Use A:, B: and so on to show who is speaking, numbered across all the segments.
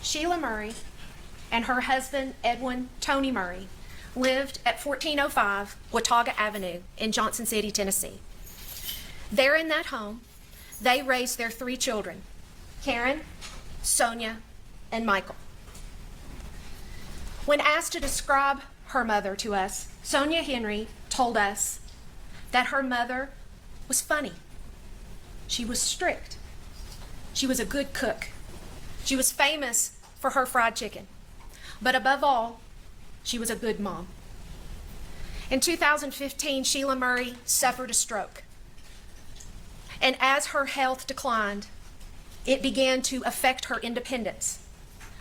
A: Sheila Murray and her husband, Edwin Tony Murray, lived at 1405 Watauga Avenue in Johnson City, Tennessee. There in that home, they raised their 3 children, Karen, Sonia, and Michael. When asked to describe her mother to us, Sonia Henry told us that her mother was funny. She was strict. She was a good cook. She was famous for her fried chicken. But above all, she was a good mom. In 2015, Sheila Murray suffered a stroke. And as her health declined, it began to affect her independence,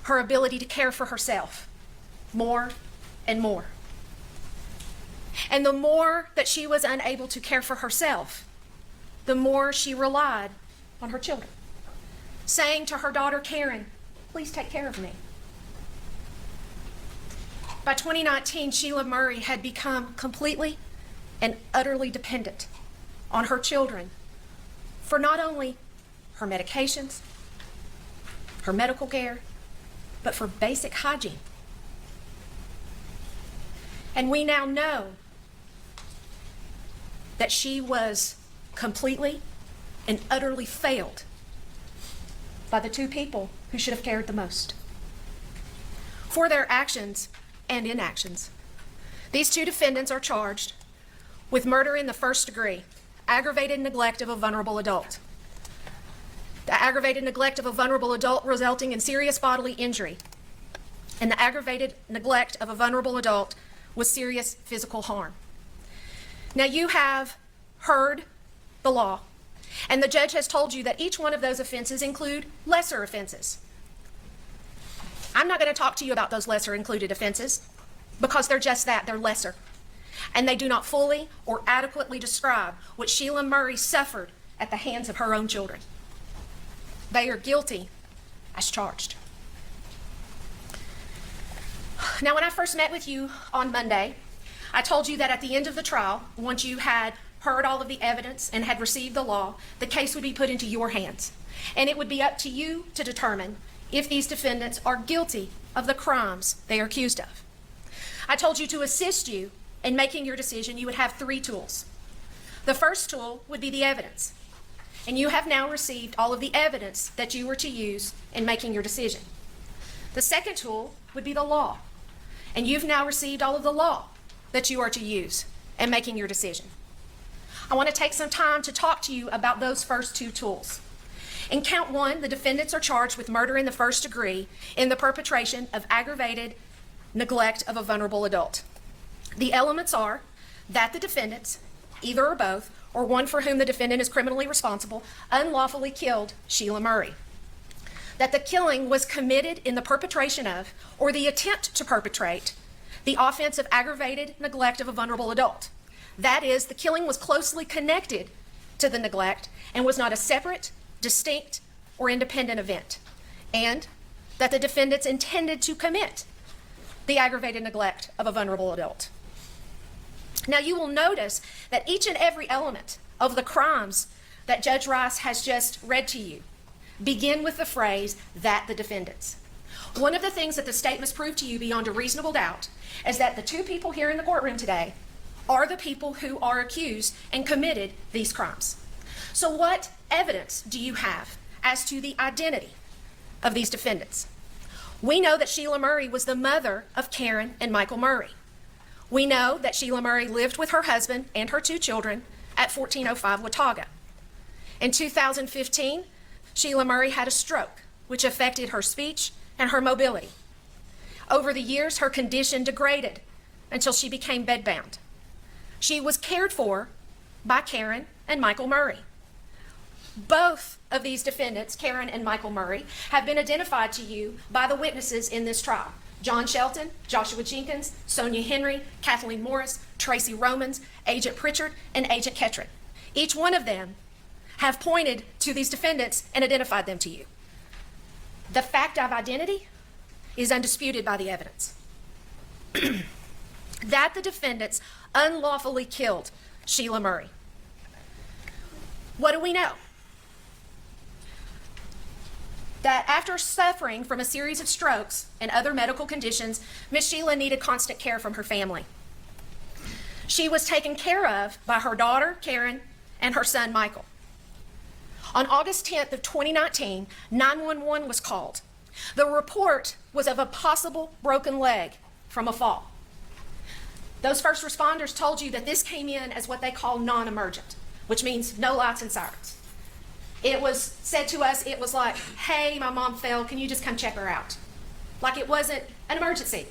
A: her ability to care for herself, more and more. And the more that she was unable to care for herself, the more she relied on her children, saying to her daughter, Karen, please take care of me. By 2019, Sheila Murray had become completely and utterly dependent on her children for not only her medications, her medical care, but for basic hygiene. And we now know that she was completely and utterly failed by the 2 people who should have cared the most. For their actions and inactions, these 2 defendants are charged with murder in the 1st degree, aggravated neglect of a vulnerable adult. The aggravated neglect of a vulnerable adult resulting in serious bodily injury, and the aggravated neglect of a vulnerable adult with serious physical harm. Now, you have heard the law, and the judge has told you that each one of those offenses include lesser offenses. I'm not going to talk to you about those lesser included offenses because they're just that, they're lesser. And they do not fully or adequately describe what Sheila Murray suffered at the hands of her own children. They are guilty as charged. Now, when I first met with you on Monday, I told you that at the end of the trial, once you had heard all of the evidence and had received the law, the case would be put into your hands. And it would be up to you to determine if these defendants are guilty of the crimes they are accused of. I told you to assist you in making your decision, you would have 3 tools. The first tool would be the evidence. And you have now received all of the evidence that you were to use in making your decision. The second tool would be the law. And you've now received all of the law that you are to use in making your decision. I want to take some time to talk to you about those first 2 tools. In count 1, the defendants are charged with murder in the 1st degree in the perpetration of aggravated neglect of a vulnerable adult. The elements are that the defendants, either or both, or one for whom the defendant is criminally responsible, unlawfully killed Sheila Murray. That the killing was committed in the perpetration of, or the attempt to perpetrate, the offense of aggravated neglect of a vulnerable adult. That is, the killing was closely connected to the neglect and was not a separate, distinct, or independent event. And that the defendants intended to commit the aggravated neglect of a vulnerable adult. Now, you will notice that each and every element of the crimes that Judge Rice has just read to you begin with the phrase, that the defendants. One of the things that the state must prove to you beyond a reasonable doubt is that the 2 people here in the courtroom today are the people who are accused and committed these crimes. So what evidence do you have as to the identity of these defendants? We know that Sheila Murray was the mother of Karen and Michael Murray. We know that Sheila Murray lived with her husband and her 2 children at 1405 Watauga. In 2015, Sheila Murray had a stroke, which affected her speech and her mobility. Over the years, her condition degraded until she became bedbound. She was cared for by Karen and Michael Murray. Both of these defendants, Karen and Michael Murray, have been identified to you by the witnesses in this trial. John Shelton, Joshua Jenkins, Sonia Henry, Kathleen Morris, Tracy Romans, Agent Pritchard, and Agent Ketron. Each one of them have pointed to these defendants and identified them to you. The fact of identity is undisputed by the evidence. That the defendants unlawfully killed Sheila Murray. What do we know? that after suffering from a series of strokes and other medical conditions, Miss Sheila needed constant care from her family. She was taken care of by her daughter, Karen, and her son, Michael. On August 10th of 2019, 911 was called. The report was of a possible broken leg from a fall. Those first responders told you that this came in as what they call non-emergent, which means no lights and sirens. It was said to us, it was like, hey, my mom fell, can you just come check her out? Like it wasn't an emergency.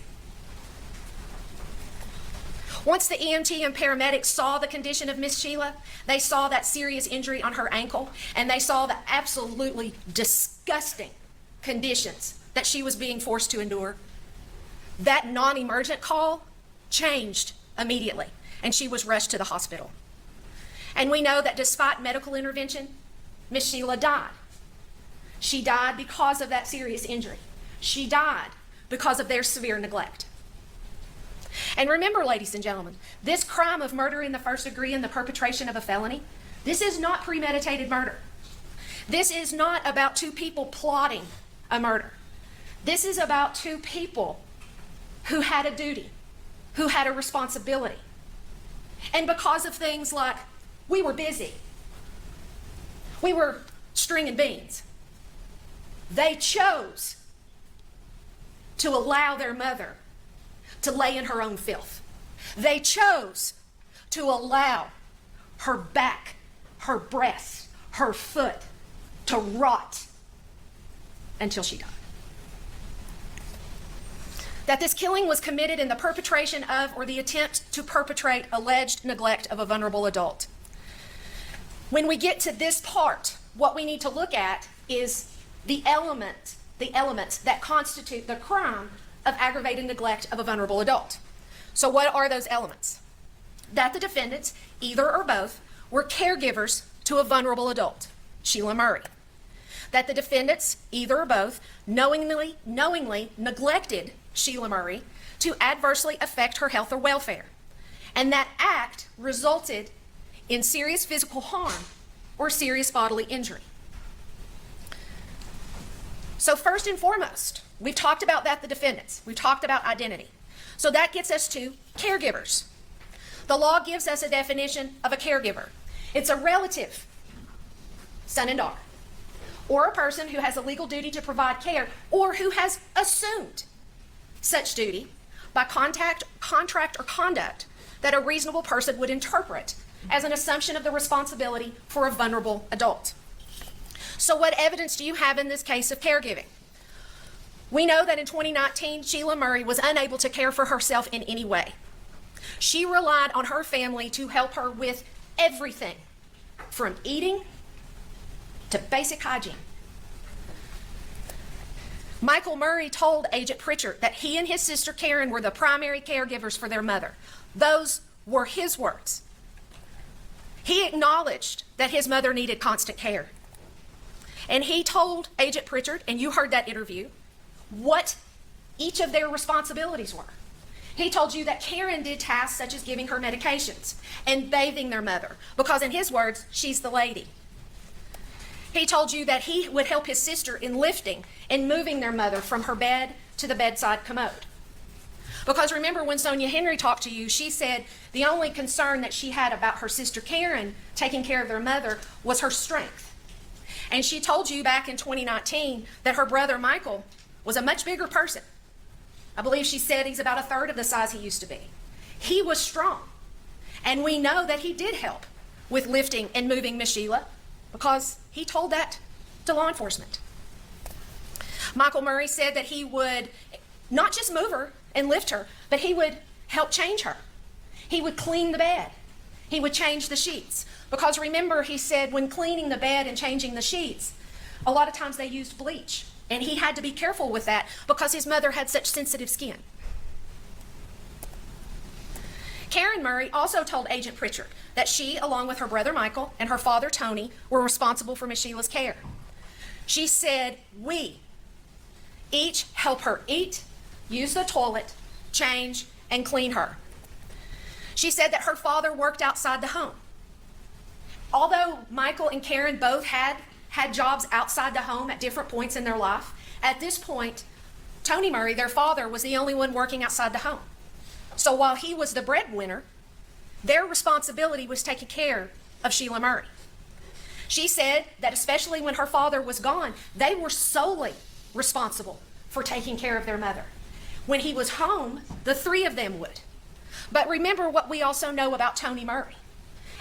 A: Once the EMT and paramedics saw the condition of Miss Sheila, they saw that serious injury on her ankle, and they saw the absolutely disgusting conditions that she was being forced to endure. That non-emergent call changed immediately, and she was rushed to the hospital. And we know that despite medical intervention, Miss Sheila died. She died because of that serious injury. She died because of their severe neglect. And remember, ladies and gentlemen, this crime of murder in the first degree and the perpetration of a felony, this is not premeditated murder. This is not about two people plotting a murder. This is about two people who had a duty, who had a responsibility. And because of things like, we were busy, we were stringing beans, they chose to allow their mother to lay in her own filth. They chose to allow her back, her breast, her foot to rot until she died. That this killing was committed in the perpetration of or the attempt to perpetrate alleged neglect of a vulnerable adult. When we get to this part, what we need to look at is the elements that constitute the crime of aggravated neglect of a vulnerable adult. So what are those elements? That the defendants, either or both, were caregivers to a vulnerable adult, Sheila Murray. That the defendants, either or both, knowingly neglected Sheila Murray to adversely affect her health or welfare. And that act resulted in serious physical harm or serious bodily injury. So first and foremost, we've talked about that, the defendants. We've talked about identity. So that gets us to caregivers. The law gives us a definition of a caregiver. It's a relative, son and daughter, or a person who has a legal duty to provide care or who has assumed such duty by contract or conduct that a reasonable person would interpret as an assumption of the responsibility for a vulnerable adult. So what evidence do you have in this case of caregiving? We know that in 2019, Sheila Murray was unable to care for herself in any way. She relied on her family to help her with everything, from eating to basic hygiene. Michael Murray told Agent Pritchard that he and his sister Karen were the primary caregivers for their mother. Those were his words. He acknowledged that his mother needed constant care. And he told Agent Pritchard, and you heard that interview, what each of their responsibilities were. He told you that Karen did tasks such as giving her medications and bathing their mother, because in his words, she's the lady. He told you that he would help his sister in lifting and moving their mother from her bed to the bedside commode. Because remember, when Sonia Henry talked to you, she said the only concern that she had about her sister Karen taking care of their mother was her strength. And she told you back in 2019 that her brother Michael was a much bigger person. I believe she said he's about a third of the size he used to be. He was strong. And we know that he did help with lifting and moving Miss Sheila because he told that to law enforcement. Michael Murray said that he would not just move her and lift her, but he would help change her. He would clean the bed. He would change the sheets. Because remember, he said when cleaning the bed and changing the sheets, a lot of times they used bleach. And he had to be careful with that because his mother had such sensitive skin. Karen Murray also told Agent Pritchard that she, along with her brother Michael and her father Tony, were responsible for Miss Sheila's care. She said, we each help her eat, use the toilet, change, and clean her. She said that her father worked outside the home. Although Michael and Karen both had had jobs outside the home at different points in their life. At this point, Tony Murray, their father, was the only one working outside the home. So while he was the breadwinner, their responsibility was taking care of Sheila Murray. She said that especially when her father was gone, they were solely responsible for taking care of their mother. When he was home, the three of them would. But remember what we also know about Tony Murray.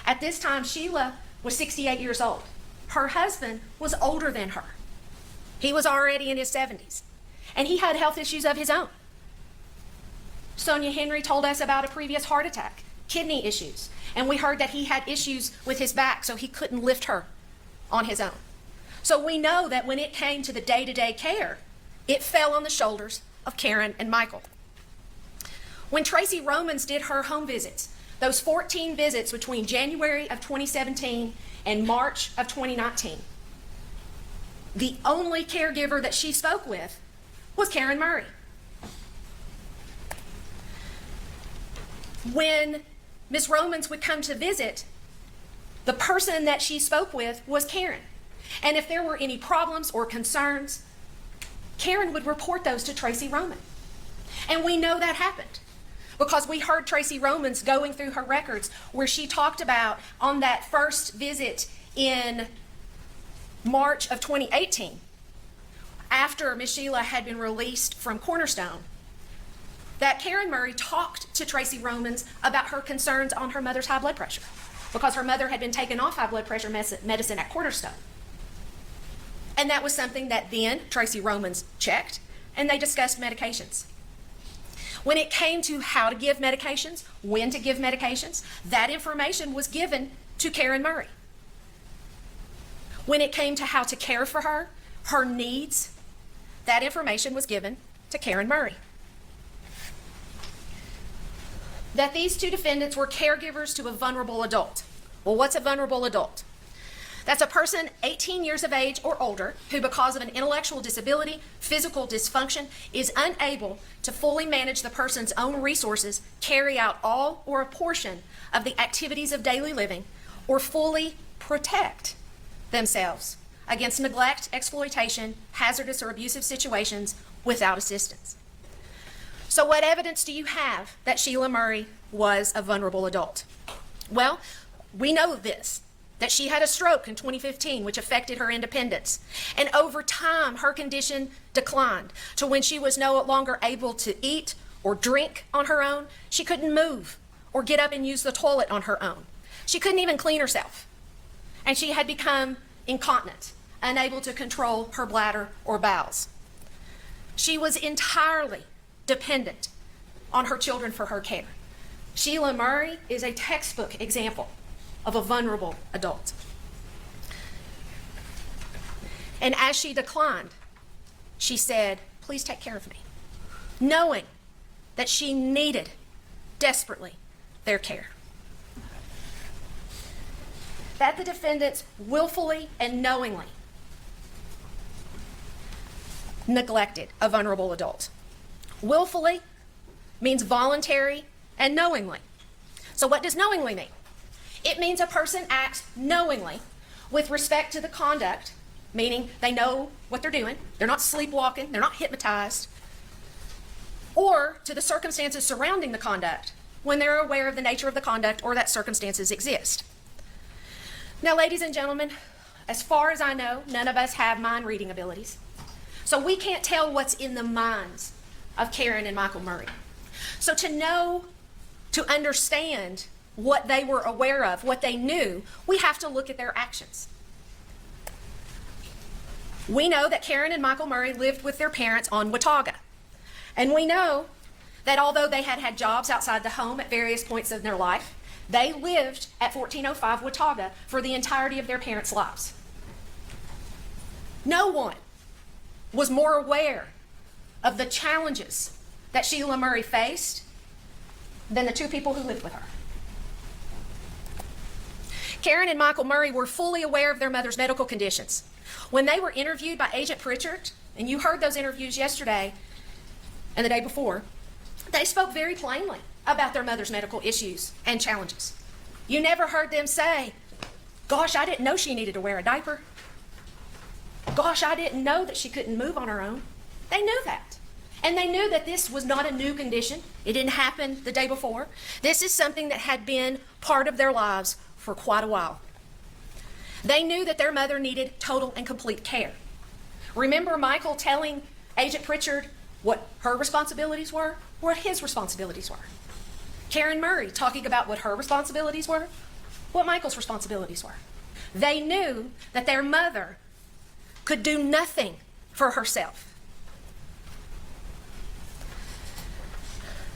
A: At this time, Sheila was 68 years old. Her husband was older than her. He was already in his 70s, and he had health issues of his own. Sonia Henry told us about a previous heart attack, kidney issues, and we heard that he had issues with his back, so he couldn't lift her on his own. So we know that when it came to the day-to-day care, it fell on the shoulders of Karen and Michael. When Tracy Romans did her home visits, those 14 visits between January of 2017 and March of 2019, the only caregiver that she spoke with was Karen Murray. When Ms. Romans would come to visit, the person that she spoke with was Karen. And if there were any problems or concerns, Karen would report those to Tracy Roman. And we know that happened because we heard Tracy Romans going through her records where she talked about on that first visit in March of 2018, after Ms. Sheila had been released from Cornerstone, that Karen Murray talked to Tracy Romans about her concerns on her mother's high blood pressure because her mother had been taken off high blood pressure medicine at Cornerstone. And that was something that then Tracy Romans checked, and they discussed medications. When it came to how to give medications, when to give medications, that information was given to Karen Murray. When it came to how to care for her, her needs, that information was given to Karen Murray. That these two defendants were caregivers to a vulnerable adult. Well, what's a vulnerable adult? That's a person 18 years of age or older who, because of an intellectual disability, physical dysfunction, is unable to fully manage the person's own resources, carry out all or a portion of the activities of daily living, or fully protect themselves against neglect, exploitation, hazardous or abusive situations without assistance. So what evidence do you have that Sheila Murray was a vulnerable adult? Well, we know this, that she had a stroke in 2015, which affected her independence. And over time, her condition declined to when she was no longer able to eat or drink on her own. She couldn't move or get up and use the toilet on her own. She couldn't even clean herself. And she had become incontinent, unable to control her bladder or bowels. She was entirely dependent on her children for her care. Sheila Murray is a textbook example of a vulnerable adult. And as she declined, she said, "Please take care of me," knowing that she needed desperately their care. That the defendants willfully and knowingly neglected a vulnerable adult. Willfully means voluntary and knowingly. So what does knowingly mean? It means a person acts knowingly with respect to the conduct, meaning they know what they're doing, they're not sleepwalking, they're not hypnotized, or to the circumstances surrounding the conduct when they're aware of the nature of the conduct or that circumstances exist. Now, ladies and gentlemen, as far as I know, none of us have mind reading abilities. So we can't tell what's in the minds of Karen and Michael Murray. So to know, to understand what they were aware of, what they knew, we have to look at their actions. We know that Karen and Michael Murray lived with their parents on Watauga. And we know that although they had had jobs outside the home at various points in their life, they lived at 1405 Watauga for the entirety of their parents' lives. No one was more aware of the challenges that Sheila Murray faced than the two people who lived with her. Karen and Michael Murray were fully aware of their mother's medical conditions. When they were interviewed by Agent Pritchard, and you heard those interviews yesterday and the day before, they spoke very plainly about their mother's medical issues and challenges. You never heard them say, "Gosh, I didn't know she needed to wear a diaper." Gosh, I didn't know that she couldn't move on her own. They knew that. And they knew that this was not a new condition. It didn't happen the day before. This is something that had been part of their lives for quite a while. They knew that their mother needed total and complete care. Remember Michael telling Agent Pritchard what her responsibilities were, what his responsibilities were. Karen Murray talking about what her responsibilities were, what Michael's responsibilities were. They knew that their mother could do nothing for herself.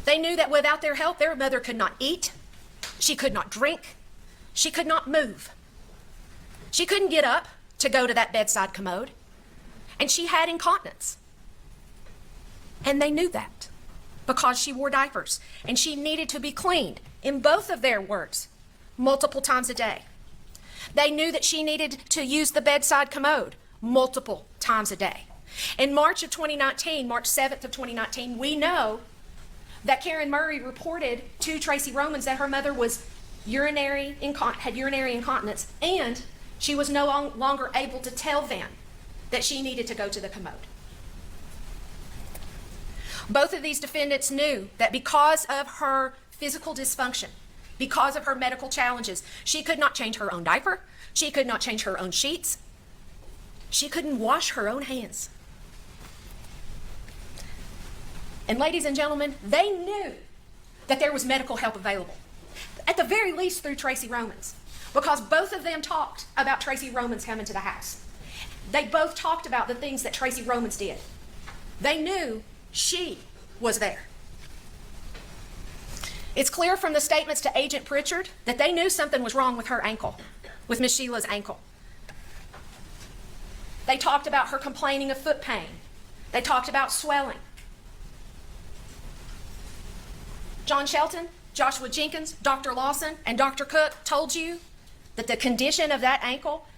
A: They knew that without their help, their mother could not eat, she could not drink, she could not move. She couldn't get up to go to that bedside commode, and she had incontinence. And they knew that because she wore diapers, and she needed to be cleaned, in both of their words, multiple times a day. They knew that she needed to use the bedside commode multiple times a day. In March of 2019, March 7th of 2019, we know that Karen Murray reported to Tracy Romans that her mother was had urinary incontinence, and she was no longer able to tell them that she needed to go to the commode. Both of these defendants knew that because of her physical dysfunction, because of her medical challenges, she could not change her own diaper, she could not change her own sheets, she couldn't wash her own hands. And ladies and gentlemen, they knew that there was medical help available, at the very least through Tracy Romans, because both of them talked about Tracy Romans coming to the house. They both talked about the things that Tracy Romans did. They knew she was there. It's clear from the statements to Agent Pritchard that they knew something was wrong with her ankle, with Miss Sheila's ankle. They talked about her complaining of foot pain. They talked about swelling. John Shelton, Joshua Jenkins, Dr. Lawson, and Dr. Cook told you that the condition of that ankle,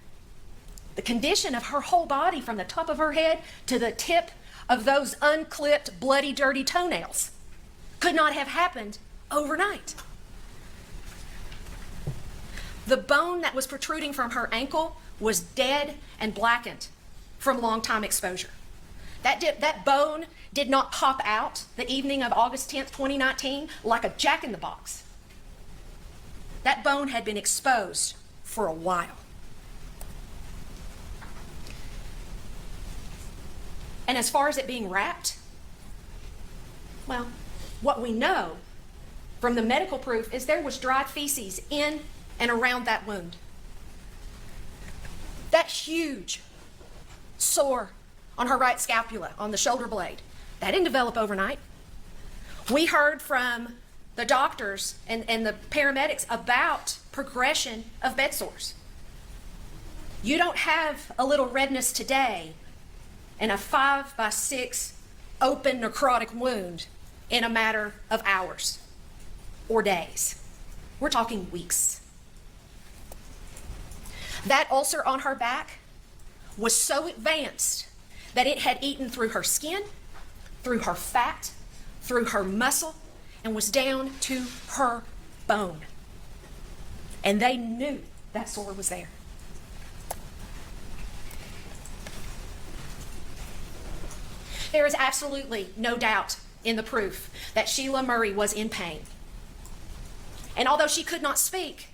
A: the condition of her whole body from the top of her head to the tip of those unclipped, bloody, dirty toenails could not have happened overnight. The bone that was protruding from her ankle was dead and blackened from long time exposure. That bone did not pop out the evening of August 10th, 2019 like a jack-in-the-box. That bone had been exposed for a while. And as far as it being wrapped, well, what we know from the medical proof is there was dried feces in and around that wound. That huge sore on her right scapula, on the shoulder blade, that didn't develop overnight. We heard from the doctors and the paramedics about progression of bed sores. You don't have a little redness today and a 5x6 open necrotic wound in a matter of hours or days. We're talking weeks. That ulcer on her back was so advanced that it had eaten through her skin, through her fat, through her muscle, and was down to her bone. And they knew that sore was there. There is absolutely no doubt in the proof that Sheila Murray was in pain. And although she could not speak,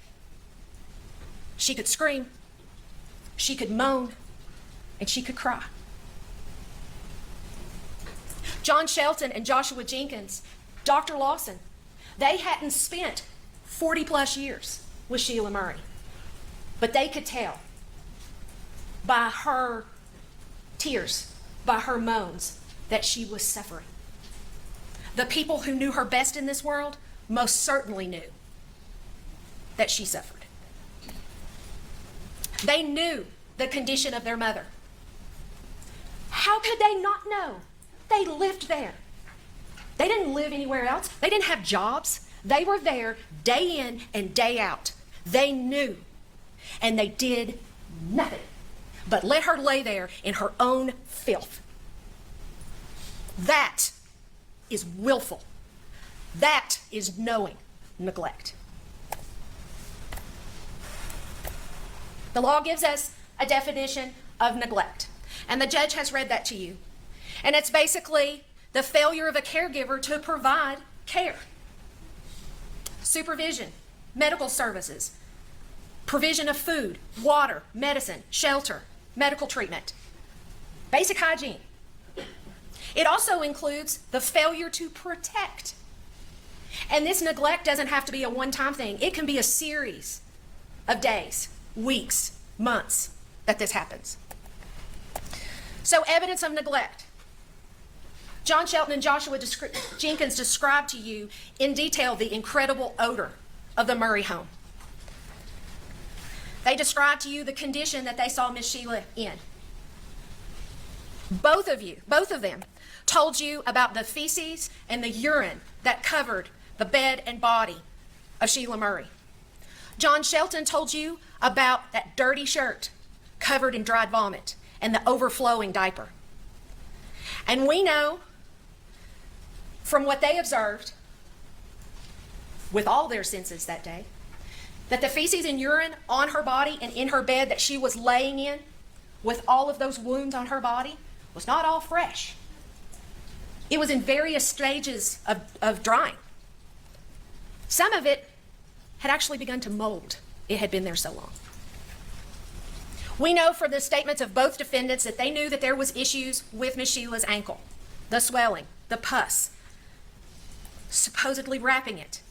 A: she could scream, she could moan, and she could cry. John Shelton and Joshua Jenkins, Dr. Lawson, they hadn't spent 40 plus years with Sheila Murray, but they could tell by her tears, by her moans, that she was suffering. The people who knew her best in this world most certainly knew that she suffered. They knew the condition of their mother. How could they not know? They lived there. They didn't live anywhere else. They didn't have jobs. They were there day in and day out. They knew, and they did nothing but let her lay there in her own filth. That is willful. That is knowing neglect. The law gives us a definition of neglect. And the judge has read that to you. And it's basically the failure of a caregiver to provide care, supervision, medical services, provision of food, water, medicine, shelter, medical treatment, basic hygiene. It also includes the failure to protect. And this neglect doesn't have to be a one-time thing. It can be a series of days, weeks, months that this happens. So evidence of neglect. John Shelton and Joshua Jenkins described to you in detail the incredible odor of the Murray home. They described to you the condition that they saw Miss Sheila in. Both of them told you about the feces and the urine that covered the bed and body of Sheila Murray. John Shelton told you about that dirty shirt covered in dried vomit and the overflowing diaper. And we know from what they observed with all their senses that day, that the feces and urine on her body and in her bed that she was laying in with all of those wounds on her body was not all fresh. It was in various stages of drying. Some of it had actually begun to mold. It had been there so long. We know from the statements of both defendants that they knew that there was issues with Miss Sheila's ankle, the swelling, the pus, supposedly wrapping it.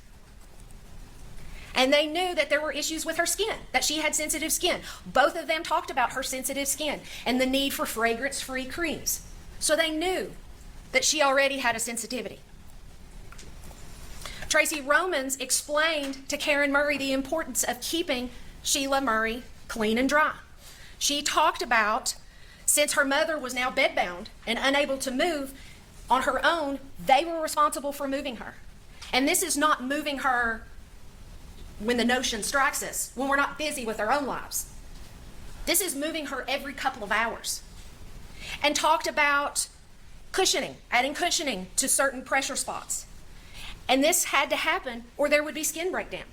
A: And they knew that there were issues with her skin, that she had sensitive skin. Both of them talked about her sensitive skin and the need for fragrance-free creams. So they knew that she already had a sensitivity. Tracy Romans explained to Karen Murray the importance of keeping Sheila Murray clean and dry. She talked about, since her mother was now bedbound and unable to move on her own, they were responsible for moving her. And this is not moving her when the notion strikes us, when we're not busy with our own lives. This is moving her every couple of hours. And talked about cushioning, adding cushioning to certain pressure spots. And this had to happen or there would be skin breakdown.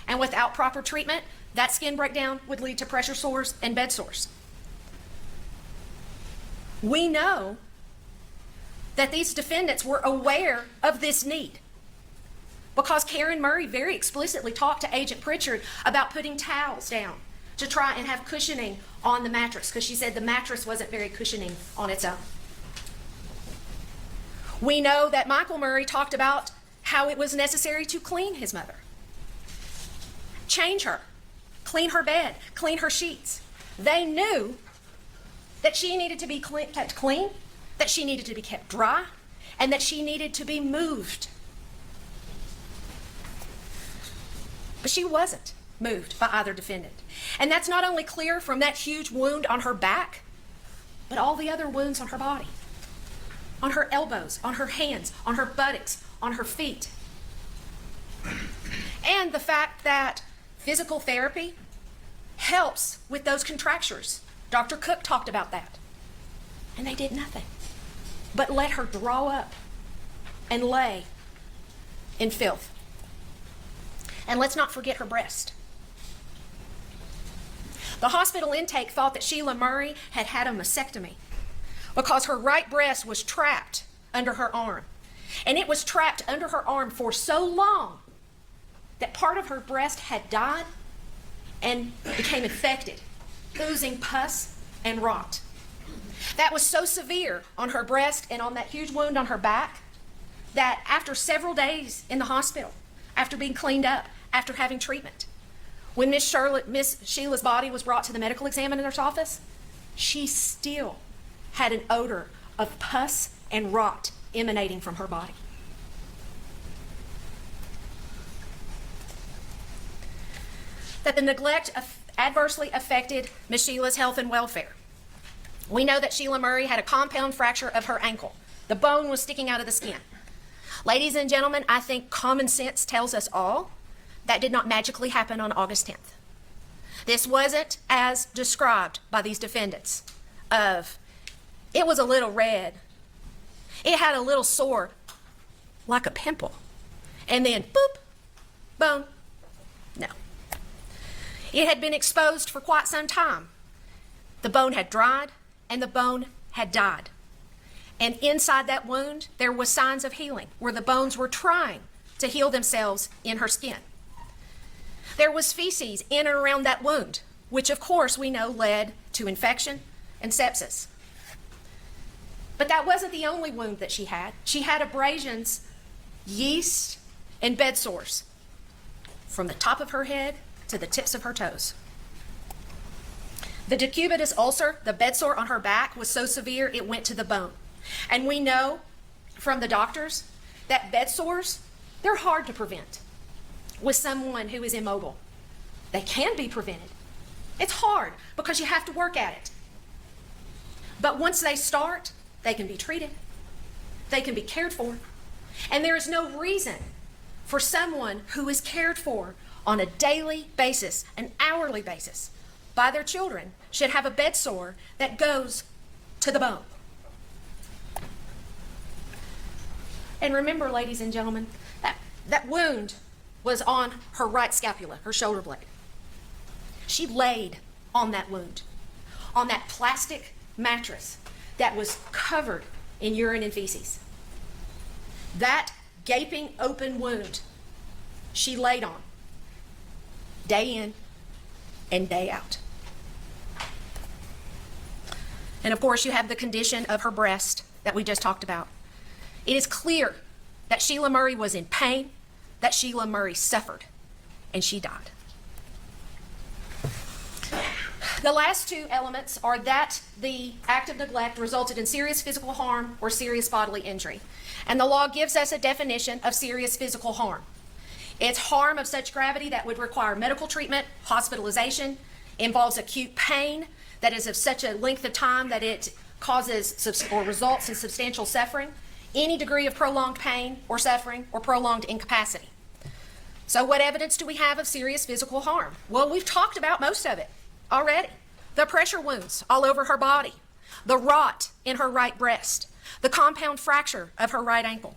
A: And without proper treatment, that skin breakdown would lead to pressure sores and bed sores. We know that these defendants were aware of this need because Karen Murray very explicitly talked to Agent Pritchard about putting towels down to try and have cushioning on the mattress because she said the mattress wasn't very cushioning on its own. We know that Michael Murray talked about how it was necessary to clean his mother, change her, clean her bed, clean her sheets. They knew that she needed to be kept clean, that she needed to be kept dry, and that she needed to be moved. But she wasn't moved by either defendant. And that's not only clear from that huge wound on her back, but all the other wounds on her body. On her elbows, on her hands, on her buttocks, on her feet. And the fact that physical therapy helps with those contractures. Dr. Cook talked about that. And they did nothing but let her draw up and lay in filth. And let's not forget her breast. The hospital intake thought that Sheila Murray had had a mastectomy because her right breast was trapped under her arm. And it was trapped under her arm for so long that part of her breast had died and became infected, oozing pus and rot. That was so severe on her breast and on that huge wound on her back that after several days in the hospital, after being cleaned up, after having treatment, when Miss Sheila's body was brought to the medical examiner's office, she still had an odor of pus and rot emanating from her body. That the neglect adversely affected Miss Sheila's health and welfare. We know that Sheila Murray had a compound fracture of her ankle. The bone was sticking out of the skin. Ladies and gentlemen, I think common sense tells us all that did not magically happen on August 10th. This wasn't as described by these defendants of, it was a little red. It had a little sore, like a pimple. And then, boop, bone. No. It had been exposed for quite some time. The bone had dried and the bone had died. And inside that wound, there was signs of healing, where the bones were trying to heal themselves in her skin. There was feces in and around that wound, which of course we know led to infection and sepsis. But that wasn't the only wound that she had. She had abrasions, yeast, and bed sores from the top of her head to the tips of her toes. The decubitus ulcer, the bed sore on her back, was so severe it went to the bone. And we know from the doctors that bed sores, they're hard to prevent with someone who is immobile. They can be prevented. It's hard because you have to work at it. But once they start, they can be treated. They can be cared for. And there is no reason for someone who is cared for on a daily basis, an hourly basis, by their children should have a bed sore that goes to the bone. And remember, ladies and gentlemen, that wound was on her right scapula, her shoulder blade. She laid on that wound, on that plastic mattress that was covered in urine and feces. That gaping open wound she laid on day in and day out. And of course, you have the condition of her breast that we just talked about. It is clear that Sheila Murray was in pain, that Sheila Murray suffered, and she died. The last two elements are that the act of neglect resulted in serious physical harm or serious bodily injury. And the law gives us a definition of serious physical harm. It's harm of such gravity that would require medical treatment, hospitalization, involves acute pain that is of such a length of time that it causes or results in substantial suffering, any degree of prolonged pain or suffering or prolonged incapacity. So what evidence do we have of serious physical harm? Well, we've talked about most of it already. The pressure wounds all over her body, the rot in her right breast, the compound fracture of her right ankle.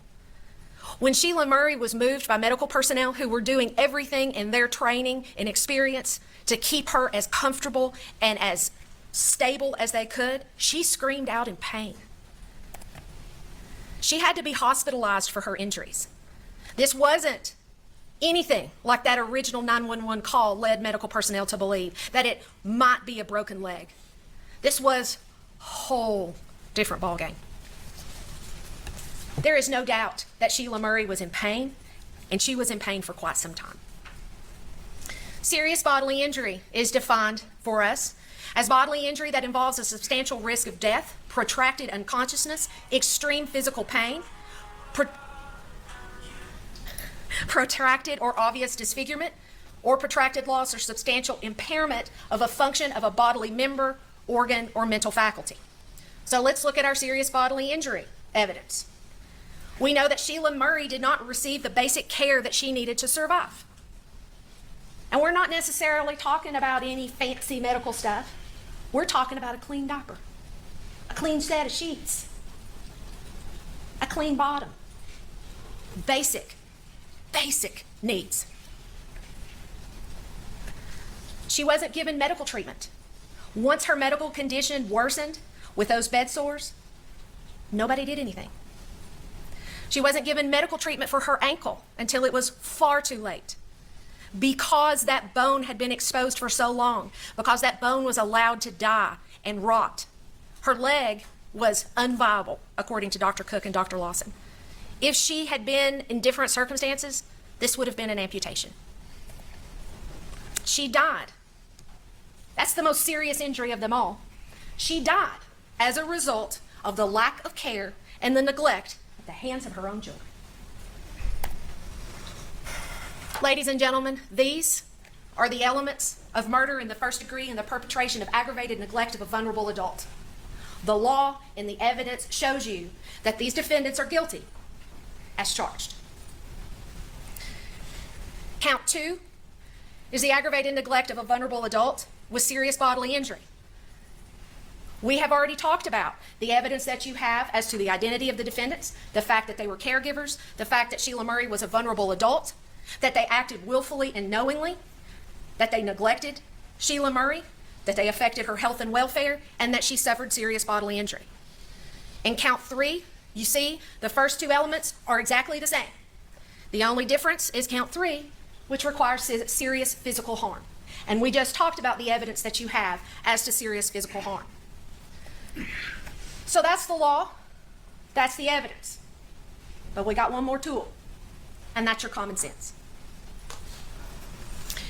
A: When Sheila Murray was moved by medical personnel who were doing everything in their training and experience to keep her as comfortable and as stable as they could, she screamed out in pain. She had to be hospitalized for her injuries. This wasn't anything like that original 911 call led medical personnel to believe that it might be a broken leg. This was a whole different ballgame. There is no doubt that Sheila Murray was in pain, and she was in pain for quite some time. Serious bodily injury is defined for us as bodily injury that involves a substantial risk of death, protracted unconsciousness, extreme physical pain, protracted or obvious disfigurement, or protracted loss or substantial impairment of a function of a bodily member, organ, or mental faculty. So let's look at our serious bodily injury evidence. We know that Sheila Murray did not receive the basic care that she needed to survive. And we're not necessarily talking about any fancy medical stuff. We're talking about a clean diaper, a clean set of sheets, a clean bottom. Basic needs. She wasn't given medical treatment. Once her medical condition worsened with those bed sores, nobody did anything. She wasn't given medical treatment for her ankle until it was far too late, because that bone had been exposed for so long, because that bone was allowed to die and rot. Her leg was unviable, according to Dr. Cook and Dr. Lawson. If she had been in different circumstances, this would have been an amputation. She died. That's the most serious injury of them all. She died as a result of the lack of care and the neglect at the hands of her own children. Ladies and gentlemen, these are the elements of murder in the first degree and the perpetration of aggravated neglect of a vulnerable adult. The law and the evidence shows you that these defendants are guilty as charged. Count 2 is the aggravated neglect of a vulnerable adult with serious bodily injury. We have already talked about the evidence that you have as to the identity of the defendants, the fact that they were caregivers, the fact that Sheila Murray was a vulnerable adult, that they acted willfully and knowingly, that they neglected Sheila Murray, that they affected her health and welfare, and that she suffered serious bodily injury. In count 3, you see the first 2 elements are exactly the same. The only difference is count 3, which requires serious physical harm. And we just talked about the evidence that you have as to serious physical harm. So that's the law, that's the evidence. But we got one more tool, and that's your common sense.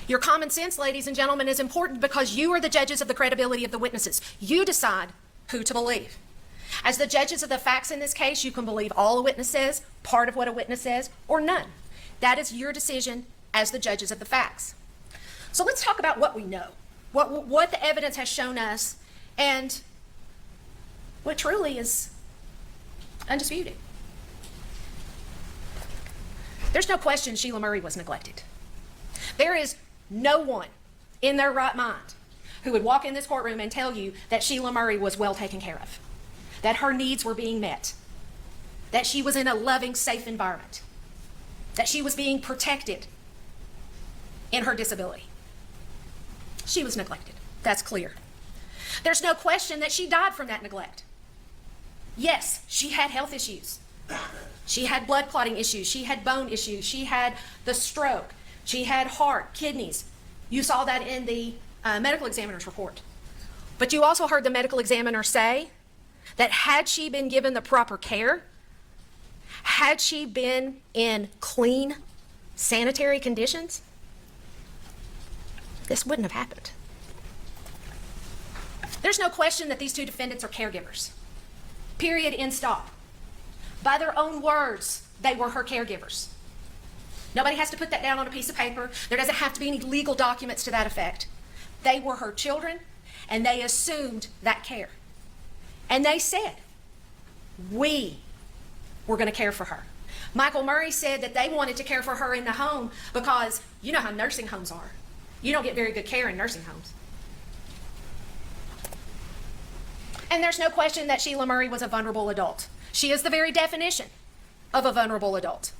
A: Your common sense, ladies and gentlemen, is important because you are the judges of the credibility of the witnesses. You decide who to believe. As the judges of the facts in this case, you can believe all a witness says, part of what a witness says, or none. That is your decision as the judges of the facts. So let's talk about what we know, what the evidence has shown us, and what truly is undisputed. There's no question Sheila Marie was neglected. There is no one in their right mind who would walk in this courtroom and tell you that Sheila Marie was well taken care of, that her needs were being met, that she was in a loving, safe environment, that she was being protected in her disability. She was neglected. That's clear. There's no question that she died from that neglect. Yes, she had health issues. She had blood clotting issues. She had bone issues. She had the stroke. She had heart, kidneys. You saw that in the medical examiner's report. But you also heard the medical examiner say that had she been given the proper care, had she been in clean, sanitary conditions, this wouldn't have happened. There's no question that these 2 defendants are caregivers. Period, end, stop. By their own words, they were her caregivers. Nobody has to put that down on a piece of paper. There doesn't have to be any legal documents to that effect. They were her children, and they assumed that care. And they said, we were going to care for her. Michael Murray said that they wanted to care for her in the home because you know how nursing homes are. You don't get very good care in nursing homes. And there's no question that Sheila Marie was a vulnerable adult. She is the very definition of a vulnerable adult.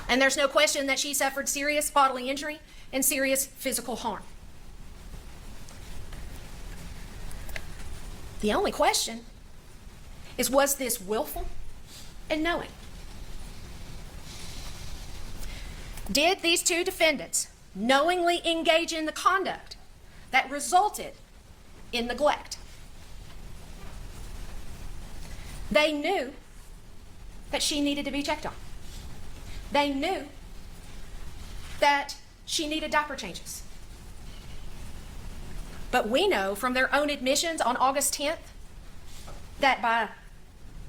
A: And there's no question that she suffered serious bodily injury and serious physical harm. The only question is, was this willful and knowing? Did these 2 defendants knowingly engage in the conduct that resulted in neglect? They knew that she needed to be checked on. They knew that she needed diaper changes. But we know from their own admissions on August 10th that by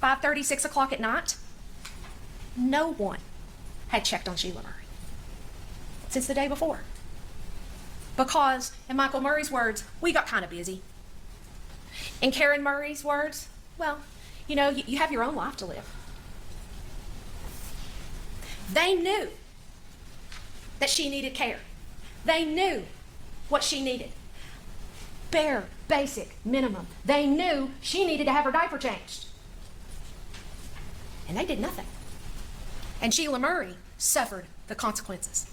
A: 5:30, 6 o'clock at night, no one had checked on Sheila Marie since the day before. Because, in Michael Murray's words, we got kind of busy. In Karen Murray's words, well, you know, you have your own life to live. They knew that she needed care. They knew what she needed. Bare, basic, minimum. They knew she needed to have her diaper changed. And they did nothing. And Sheila Marie suffered the consequences.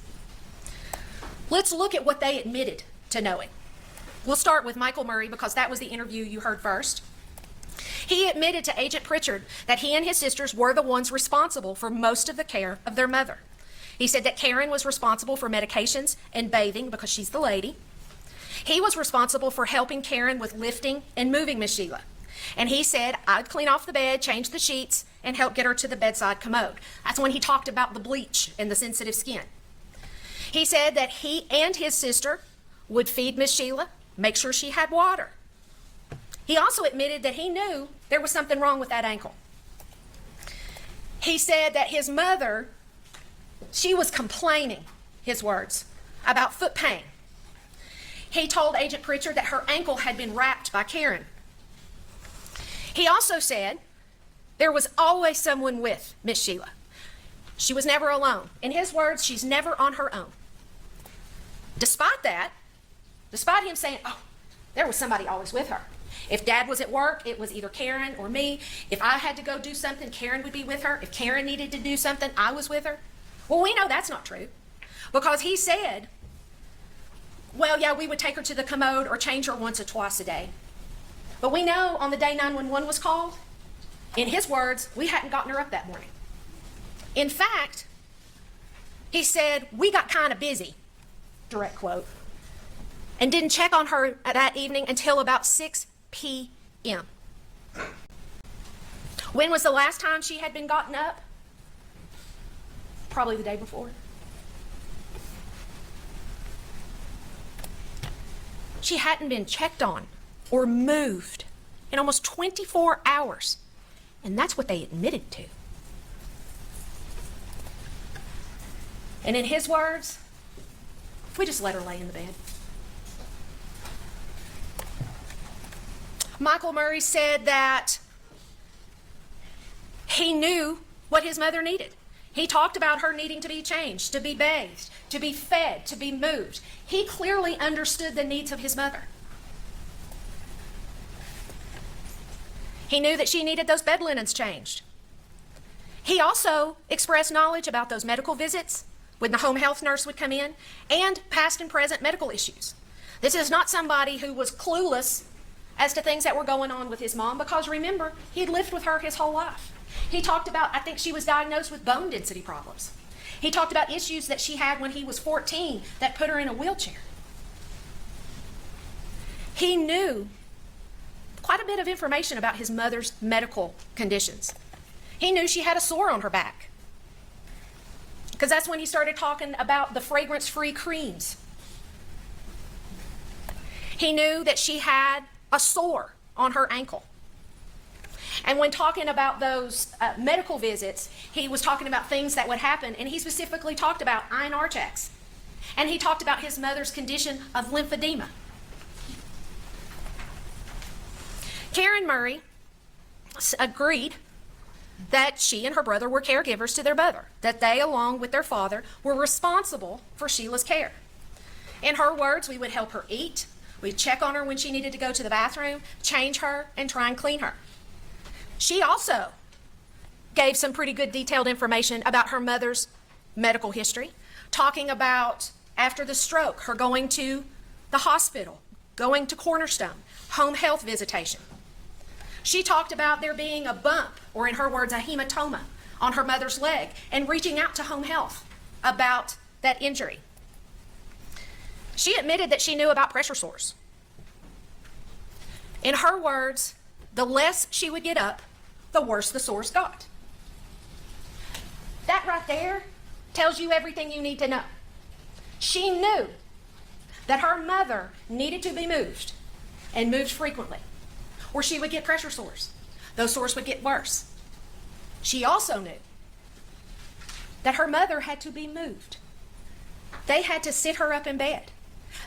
A: Let's look at what they admitted to knowing. We'll start with Michael Murray because that was the interview you heard first. He admitted to Agent Pritchard that he and his sisters were the ones responsible for most of the care of their mother. He said that Karen was responsible for medications and bathing because she's the lady. He was responsible for helping Karen with lifting and moving Miss Sheila. And he said, I'd clean off the bed, change the sheets, and help get her to the bedside commode. That's when he talked about the bleach and the sensitive skin. He said that he and his sister would feed Miss Sheila, make sure she had water. He also admitted that he knew there was something wrong with that ankle. He said that his mother, she was complaining, his words, about foot pain. He told Agent Pritchard that her ankle had been wrapped by Karen. He also said there was always someone with Miss Sheila. She was never alone. In his words, she's never on her own. Despite that, despite him saying, oh, there was somebody always with her. If Dad was at work, it was either Karen or me. If I had to go do something, Karen would be with her. If Karen needed to do something, I was with her. Well, we know that's not true because he said well, yeah, we would take her to the commode or change her once or twice a day. But we know on the day 911 was called, in his words, we hadn't gotten her up that morning. In fact, he said, we got kind of busy, direct quote, and didn't check on her that evening until about 6 p.m. When was the last time she had been gotten up? Probably the day before. She hadn't been checked on or moved in almost 24 hours. And that's what they admitted to. And in his words, we just let her lay in the bed. Michael Murray said that he knew what his mother needed. He talked about her needing to be changed, to be bathed, to be fed, to be moved. He clearly understood the needs of his mother. He knew that she needed those bed linens changed. He also expressed knowledge about those medical visits when the home health nurse would come in and past and present medical issues. This is not somebody who was clueless as to things that were going on with his mom, because remember, he'd lived with her his whole life. He talked about, I think she was diagnosed with bone density problems. He talked about issues that she had when he was 14 that put her in a wheelchair. He knew quite a bit of information about his mother's medical conditions. He knew she had a sore on her back, because that's when he started talking about the fragrance-free creams. He knew that she had a sore on her ankle. And when talking about those medical visits, he was talking about things that would happen, and he specifically talked about INR checks. And he talked about his mother's condition of lymphedema. Karen Murray agreed that she and her brother were caregivers to their mother, that they, along with their father, were responsible for Sheila's care. In her words, we would help her eat, we'd check on her when she needed to go to the bathroom, change her, and try and clean her. She also gave some pretty good detailed information about her mother's medical history, talking about, after the stroke, her going to the hospital, going to Cornerstone, home health visitation. She talked about there being a bump, or in her words, a hematoma, on her mother's leg, and reaching out to home health about that injury. She admitted that she knew about pressure sores. In her words, the less she would get up, the worse the sores got. That right there tells you everything you need to know. She knew that her mother needed to be moved, and moved frequently, or she would get pressure sores. Those sores would get worse. She also knew that her mother had to be moved. They had to sit her up in bed.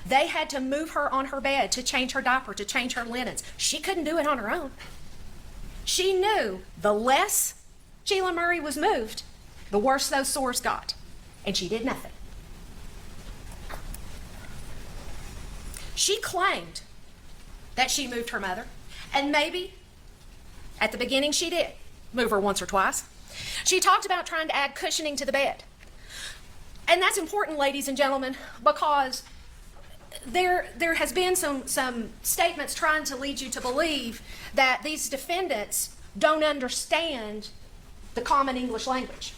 A: They had to move her on her bed, to change her diaper, to change her linens. She couldn't do it on her own. She knew the less Sheila Murray was moved, the worse those sores got. And she did nothing. She claimed that she moved her mother, and maybe at the beginning she did move her once or twice. She talked about trying to add cushioning to the bed. And that's important, ladies and gentlemen, because there has been some statements trying to lead you to believe that these defendants don't understand the common English language,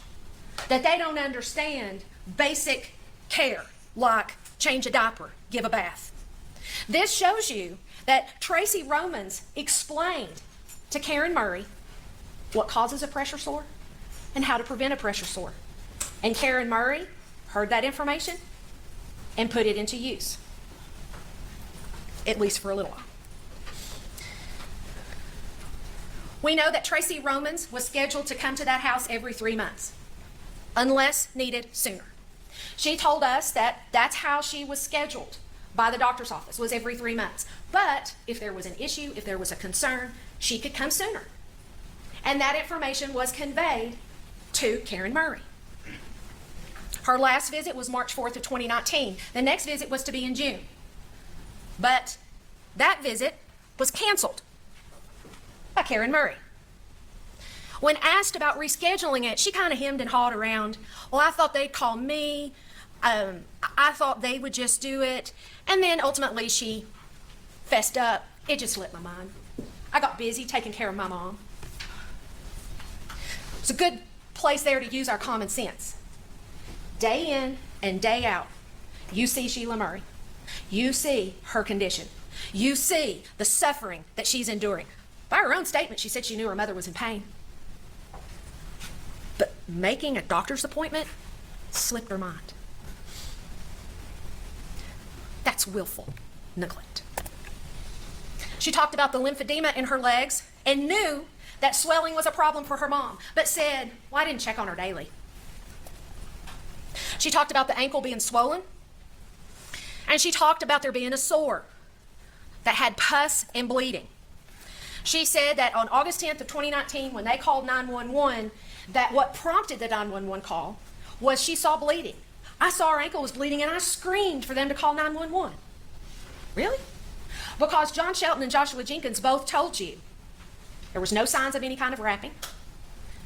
A: that they don't understand basic care like change a diaper, give a bath. This shows you that Tracy Romans explained to Karen Murray what causes a pressure sore and how to prevent a pressure sore. And Karen Murray heard that information and put it into use, at least for a little while. We know that Tracy Romans was scheduled to come to that house every 3 months, unless needed sooner. She told us that that's how she was scheduled by the doctor's office, was every 3 months. But if there was an issue, if there was a concern, she could come sooner. And that information was conveyed to Karen Murray. Her last visit was March 4th of 2019. The next visit was to be in June. But that visit was canceled by Karen Murray. When asked about rescheduling it, she kind of hemmed and hawed around. Well, I thought they'd call me. I thought they would just do it, and then ultimately she fessed up. It just slipped my mind. I got busy taking care of my mom. It's a good place there to use our common sense. Day in and day out, you see Sheila Murray. You see her condition. You see the suffering that she's enduring. By her own statement, she said she knew her mother was in pain. But making a doctor's appointment slipped her mind. That's willful neglect. She talked about the lymphedema in her legs and knew that swelling was a problem for her mom, but said, well, I didn't check on her daily. She talked about the ankle being swollen, and she talked about there being a sore that had pus and bleeding. She said that on August 10th of 2019, when they called 911, that what prompted the 911 call was she saw bleeding. I saw her ankle was bleeding, and I screamed for them to call 911. Really? Because John Shelton and Joshua Jenkins both told you there was no signs of any kind of wrapping.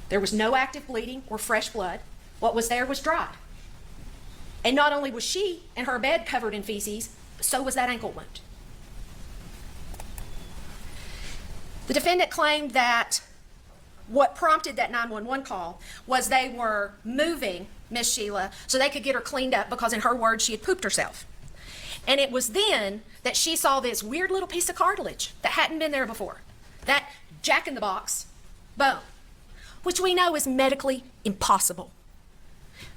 A: There was no active bleeding or fresh blood. What was there was dried. And not only was she in her bed covered in feces, so was that ankle wound. The defendant claimed that what prompted that 911 call was they were moving Miss Sheila so they could get her cleaned up because, in her words, she had pooped herself. And it was then that she saw this weird little piece of cartilage that hadn't been there before. That jack-in-the-box bone, which we know is medically impossible.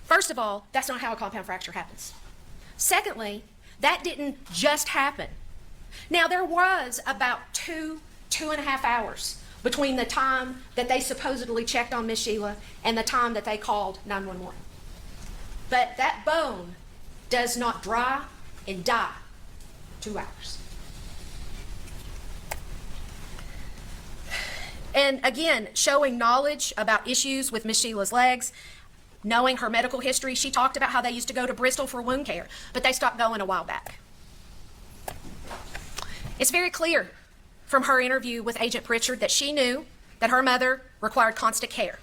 A: First of all, that's not how a compound fracture happens. Secondly, that didn't just happen. Now, there was about 2.5 hours between the time that they supposedly checked on Miss Sheila and the time that they called 911. But that bone does not dry and die 2 hours. And again, showing knowledge about issues with Miss Sheila's legs, knowing her medical history, she talked about how they used to go to Bristol for wound care, but they stopped going a while back. It's very clear from her interview with Agent Pritchard that she knew that her mother required constant care.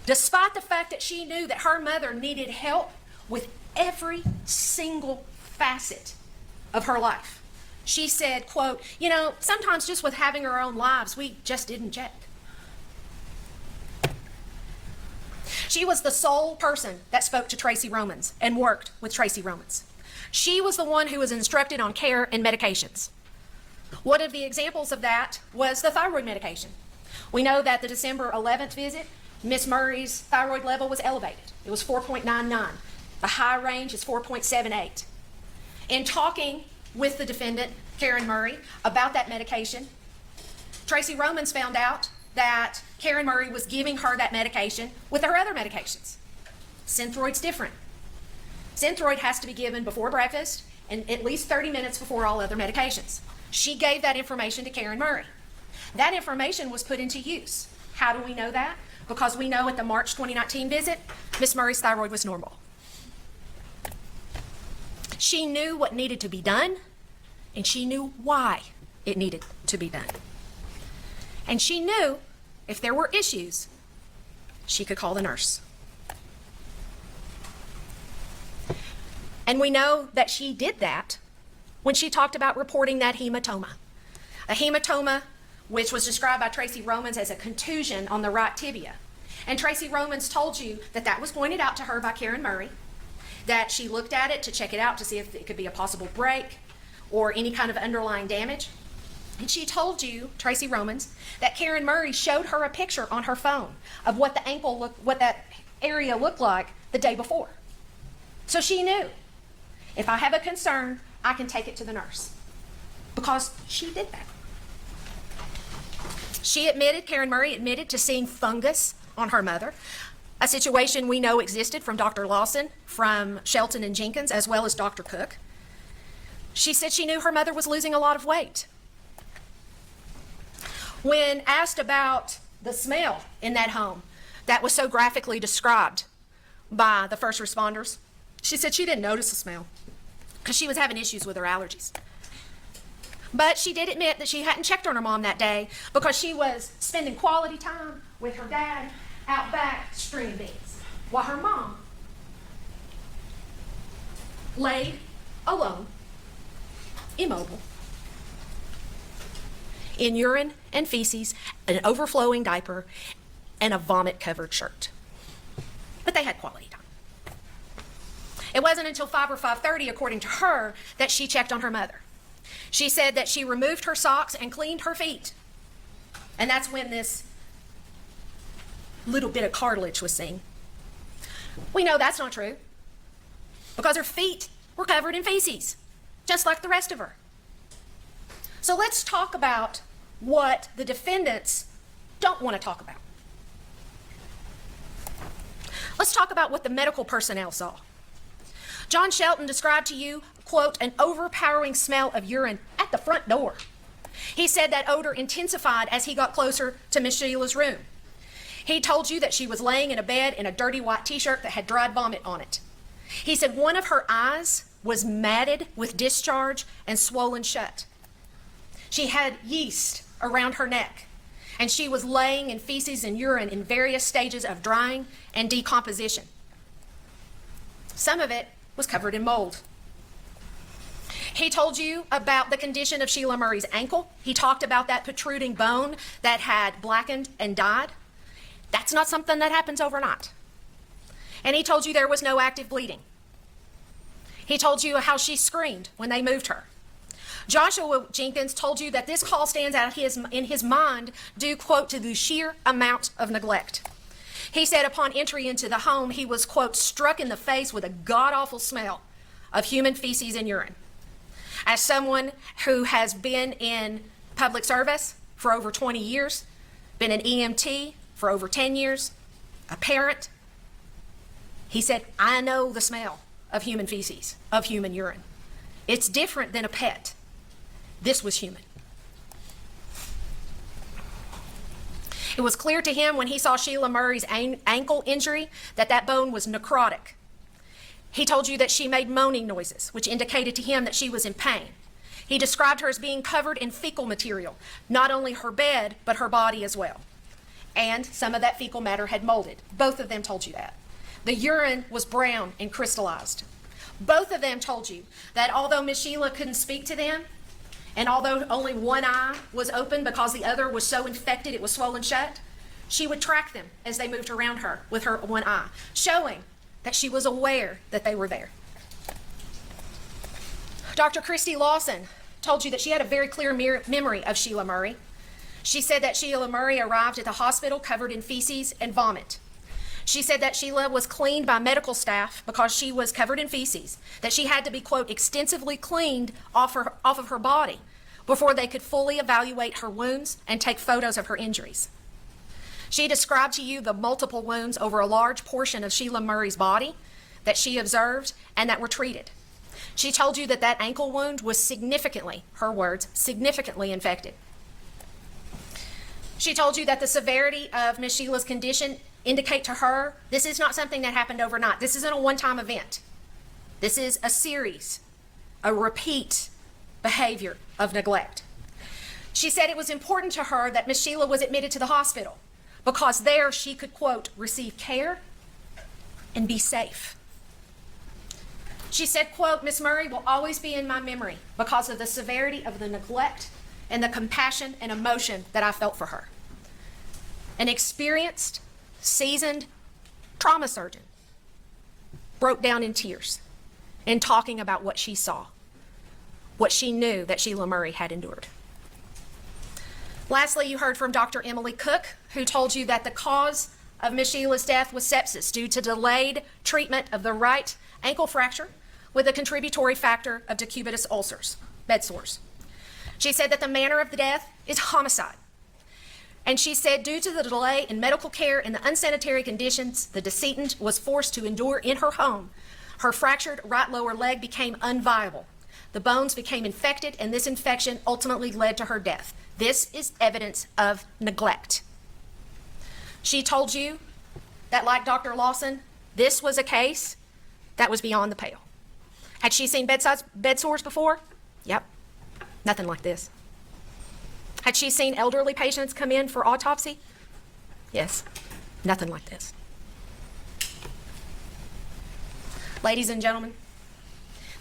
A: Despite the fact that she knew that her mother needed help with every single facet of her life. She said, quote, sometimes just with having our own lives, we just didn't check. She was the sole person that spoke to Tracy Romans and worked with Tracy Romans. She was the one who was instructed on care and medications. One of the examples of that was the thyroid medication. We know that the December 11th visit, Miss Murray's thyroid level was elevated. It was 4.99. The high range is 4.78. In talking with the defendant, Karen Murray, about that medication, Tracy Romans found out that Karen Murray was giving her that medication with her other medications. Synthroid's different. Synthroid has to be given before breakfast and at least 30 minutes before all other medications. She gave that information to Karen Murray. That information was put into use. How do we know that? Because we know at the March 2019 visit, Miss Murray's thyroid was normal. She knew what needed to be done, and she knew why it needed to be done. And she knew if there were issues, she could call the nurse. And we know that she did that when she talked about reporting that hematoma. A hematoma which was described by Tracy Romans as a contusion on the right tibia. And Tracy Romans told you that that was pointed out to her by Karen Murray, that she looked at it to check it out to see if it could be a possible break or any kind of underlying damage. And she told you, Tracy Romans, that Karen Murray showed her a picture on her phone of what the ankle looked, what that area looked like the day before. So she knew, if I have a concern, I can take it to the nurse, because she did that. Karen Murray admitted to seeing fungus on her mother, a situation we know existed from Dr. Lawson, from Shelton and Jenkins, as well as Dr. Cook. She said she knew her mother was losing a lot of weight. When asked about the smell in that home that was so graphically described by the first responders, she said she didn't notice the smell because she was having issues with her allergies. But she did admit that she hadn't checked on her mom that day because she was spending quality time with her dad out back stringing beans, while her mom laid alone, immobile, in urine and feces, an overflowing diaper, and a vomit-covered shirt. But they had quality time. It wasn't until 5 or 5:30, according to her, that she checked on her mother. She said that she removed her socks and cleaned her feet. And that's when this little bit of cartilage was seen. We know that's not true, because her feet were covered in feces, just like the rest of her. So let's talk about what the defendants don't want to talk about. Let's talk about what the medical personnel saw. John Shelton described to you, quote, an overpowering smell of urine at the front door. He said that odor intensified as he got closer to Miss Sheila's room. He told you that she was laying in a bed in a dirty white t-shirt that had dried vomit on it. He said one of her eyes was matted with discharge and swollen shut. She had yeast around her neck, and she was laying in feces and urine in various stages of drying and decomposition. Some of it was covered in mold. He told you about the condition of Sheila Murray's ankle. He talked about that protruding bone that had blackened and died. That's not something that happens overnight. And he told you there was no active bleeding. He told you how she screamed when they moved her. Joshua Jenkins told you that this call stands out in his mind due, quote, to the sheer amount of neglect. He said upon entry into the home, he was, quote, struck in the face with a god-awful smell of human feces and urine. As someone who has been in public service for over 20 years, been an EMT for over 10 years, a parent, he said, I know the smell of human feces, of human urine. It's different than a pet. This was human. It was clear to him when he saw Sheila Murray's ankle injury that bone was necrotic. He told you that she made moaning noises, which indicated to him that she was in pain. He described her as being covered in fecal material, not only her bed, but her body as well. And some of that fecal matter had molded. Both of them told you that. The urine was brown and crystallized. Both of them told you that although Miss Sheila couldn't speak to them, and although only one eye was open because the other was so infected it was swollen shut, she would track them as they moved around her with her one eye, showing that she was aware that they were there. Dr. Christy Lawson told you that she had a very clear memory of Sheila Murray. She said that Sheila Murray arrived at the hospital covered in feces and vomit. She said that Sheila was cleaned by medical staff because she was covered in feces, that she had to be, quote, extensively cleaned off of her body before they could fully evaluate her wounds and take photos of her injuries. She described to you the multiple wounds over a large portion of Sheila Murray's body that she observed and that were treated. She told you that ankle wound was significantly, her words, significantly infected. She told you that the severity of Miss Sheila's condition indicate to her this is not something that happened overnight. This isn't a one-time event. This is a series, a repeat behavior of neglect. She said it was important to her that Miss Sheila was admitted to the hospital because there she could, quote, receive care and be safe. She said, quote, Miss Murray will always be in my memory because of the severity of the neglect and the compassion and emotion that I felt for her. An experienced, seasoned trauma surgeon broke down in tears in talking about what she saw, what she knew that Sheila Murray had endured. Lastly, you heard from Dr. Emily Cook, who told you that the cause of Miss Sheila's death was sepsis due to delayed treatment of the right ankle fracture with a contributory factor of decubitus ulcers, bed sores. She said that the manner of the death is homicide. And she said due to the delay in medical care and the unsanitary conditions the decedent was forced to endure in her home, her fractured right lower leg became unviable. The bones became infected, and this infection ultimately led to her death. This is evidence of neglect. She told you that, like Dr. Lawson, this was a case that was beyond the pale. Had she seen bed sores before? Yep, nothing like this. Had she seen elderly patients come in for autopsy? Yes, nothing like this. Ladies and gentlemen,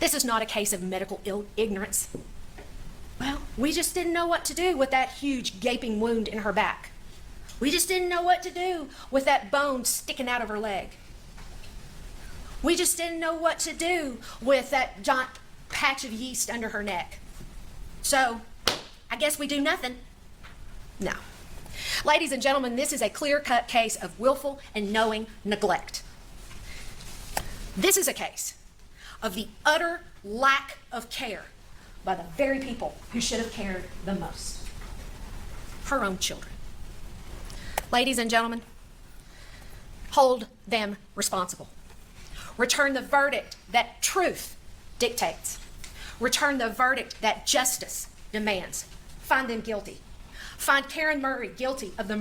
A: This is not a case of medical ignorance. Well, we just didn't know what to do with that huge gaping wound in her back. We just didn't know what to do with that bone sticking out of her leg. We just didn't know what to do with that giant patch of yeast under her neck. So, I guess we do nothing. No. Ladies and gentlemen, this is a clear-cut case of willful and knowing neglect. This is a case of the utter lack of care by the very people who should have cared the most. Her own children. Ladies and gentlemen, hold them responsible. Return the verdict that truth dictates. Return the verdict that justice demands. Find them guilty. Find Karen Murray guilty of the